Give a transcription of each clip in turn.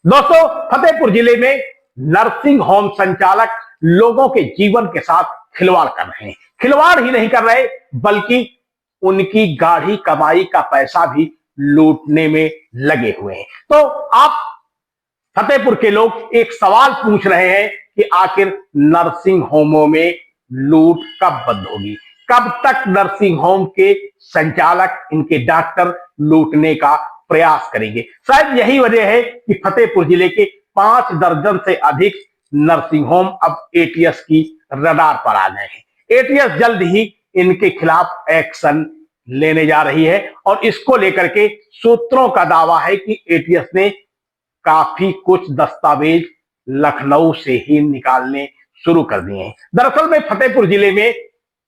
दोस्तों, फतेहपुर जिले में नर्सिंग होम संचालक लोगों के जीवन के साथ खिलवाड़ कर रहे हैं। खिलवाड़ ही नहीं कर रहे बल्कि उनकी गाढ़ी कमाई का पैसा भी लूटने में लगे हुए हैं। तो आप फतेहपुर के लोग एक सवाल पूछ रहे हैं कि आखिर नर्सिंग होमों में लूट कब बंद होगी, कब तक नर्सिंग होम के संचालक, इनके डॉक्टर लूटने का प्रयास करेंगे। शायद यही वजह है कि फतेहपुर जिले के 5 दर्जन से अधिक नर्सिंग होम अब एटीएस की रडार पर आ गए हैं। एटीएस जल्द ही इनके खिलाफ एक्शन लेने जा रही है और इसको लेकर के सूत्रों का दावा है कि एटीएस ने काफी कुछ दस्तावेज लखनऊ से ही निकालने शुरू कर दिए हैं। दरअसल में फतेहपुर जिले में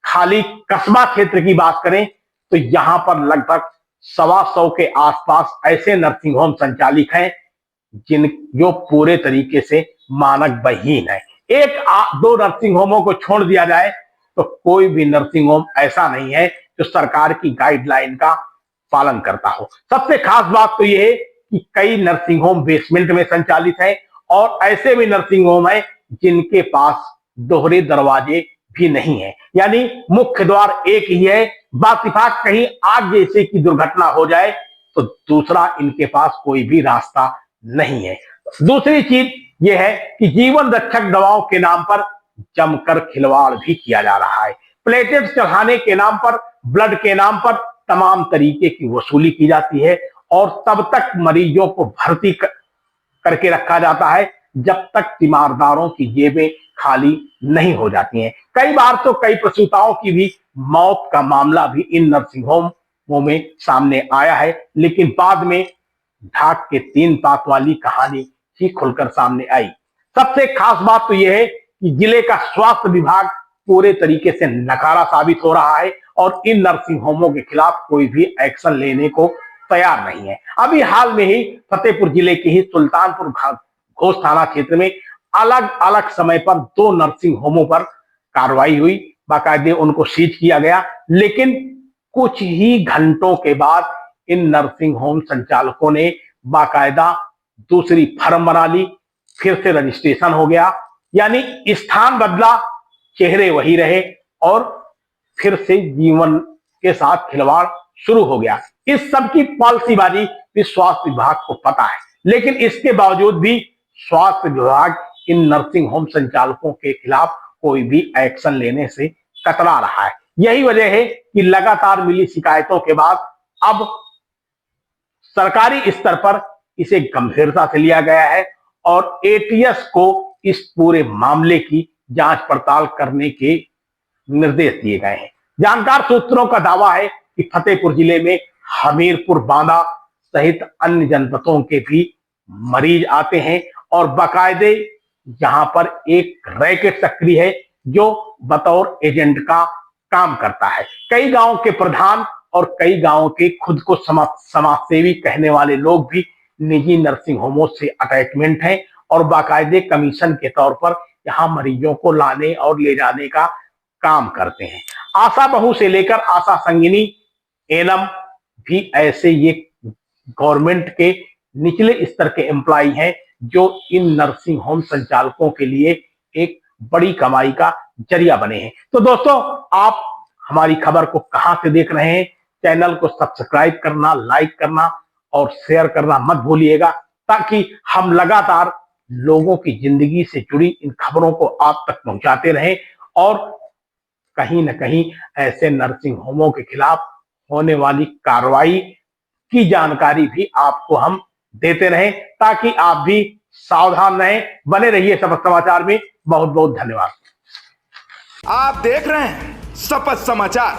खाली कस्बा क्षेत्र की बात करें तो यहां पर लगभग 125 के आसपास ऐसे नर्सिंग होम संचालित हैं जो पूरे तरीके से मानक विहीन है। एक दो नर्सिंग होमों को छोड़ दिया जाए तो कोई भी नर्सिंग होम ऐसा नहीं है जो सरकार की गाइडलाइन का पालन करता हो। सबसे खास बात तो यह है कि कई नर्सिंग होम बेसमेंट में संचालित है और ऐसे भी नर्सिंग होम है जिनके पास दोहरे दरवाजे भी नहीं है, यानी मुख्य द्वार एक ही है। बातिफाक कहीं आग जैसे की दुर्घटना हो जाए तो दूसरा इनके पास कोई भी रास्ता नहीं है। दूसरी चीज यह है कि जीवन रक्षक दवाओं के नाम पर जमकर खिलवाड़ भी किया जा रहा है। प्लेटलेट्स चढ़ाने के नाम पर, ब्लड के नाम पर तमाम तरीके की वसूली की जाती है और तब तक मरीजों को भर्ती करके रखा जाता है जब तक तीमारदारों की जेबें खाली नहीं हो जाती हैं। कई बार तो कई प्रसूताओं की भी मौत का मामला भी इन नर्सिंग होमों में सामने आया है, लेकिन बाद में ढाक के 3 पात वाली कहानी ही खुलकर सामने आई। सबसे खास बात तो यह है कि जिले का स्वास्थ्य विभाग पूरे तरीके से नकारा साबित हो रहा है और इन नर्सिंग होमों के खिलाफ कोई भी एक्शन लेने को तैयार नहीं है। अभी हाल में ही फतेहपुर जिले के ही सुल्तानपुर घोष थाना क्षेत्र में अलग अलग समय पर 2 नर्सिंग होमों पर कार्रवाई हुई, बाकायदे उनको सीज किया गया, लेकिन कुछ ही घंटों के बाद इन नर्सिंग होम संचालकों ने बाकायदा दूसरी फर्म बना ली, फिर से रजिस्ट्रेशन हो गया, यानी स्थान बदला, चेहरे वही रहे और फिर से जीवन के साथ खिलवाड़ शुरू हो गया। इस सब की पॉलिसीबाजी भी स्वास्थ्य विभाग को पता है, लेकिन इसके बावजूद भी स्वास्थ्य विभाग इन नर्सिंग होम संचालकों के खिलाफ कोई भी एक्शन लेने से कतरा रहा है। यही वजह है कि लगातार मिली शिकायतों के बाद अब सरकारी स्तर पर इसे गंभीरता से लिया गया है और एटीएस को इस पूरे मामले की जांच पड़ताल करने के निर्देश दिए गए हैं। जानकार सूत्रों का दावा है कि फतेहपुर जिले में हमीरपुर, बांदा सहित अन्य जनपदों के भी मरीज आते हैं और बाकायदे यहां पर एक रैकेट सक्रिय है जो बतौर एजेंट का काम करता है। कई गांव के प्रधान और कई गांव के खुद को समाजसेवी कहने वाले लोग भी निजी नर्सिंग होमों से अटैचमेंट हैं और बाकायदे कमीशन के तौर पर यहां मरीजों को लाने और ले जाने का काम करते हैं। आशा बहू से लेकर आशा संगिनी, एनम भी ऐसे ये गवर्नमेंट के निचले स्तर के एम्प्लॉय हैं जो इन नर्सिंग होम संचालकों के लिए एक बड़ी कमाई का जरिया बने हैं। तो दोस्तों, आप हमारी खबर को कहां से देख रहे हैं, चैनल को सब्सक्राइब करना, लाइक करना और शेयर करना मत भूलिएगा, ताकि हम लगातार लोगों की जिंदगी से जुड़ी इन खबरों को आप तक पहुंचाते रहें और कहीं ना कहीं ऐसे नर्सिंग होमों के खिलाफ होने वाली कार्रवाई की जानकारी भी आपको हम देते रहें, ताकि आप भी सावधान रहें। बने रहिए शपथ समाचार में। बहुत बहुत धन्यवाद। आप देख रहे हैं शपथ समाचार।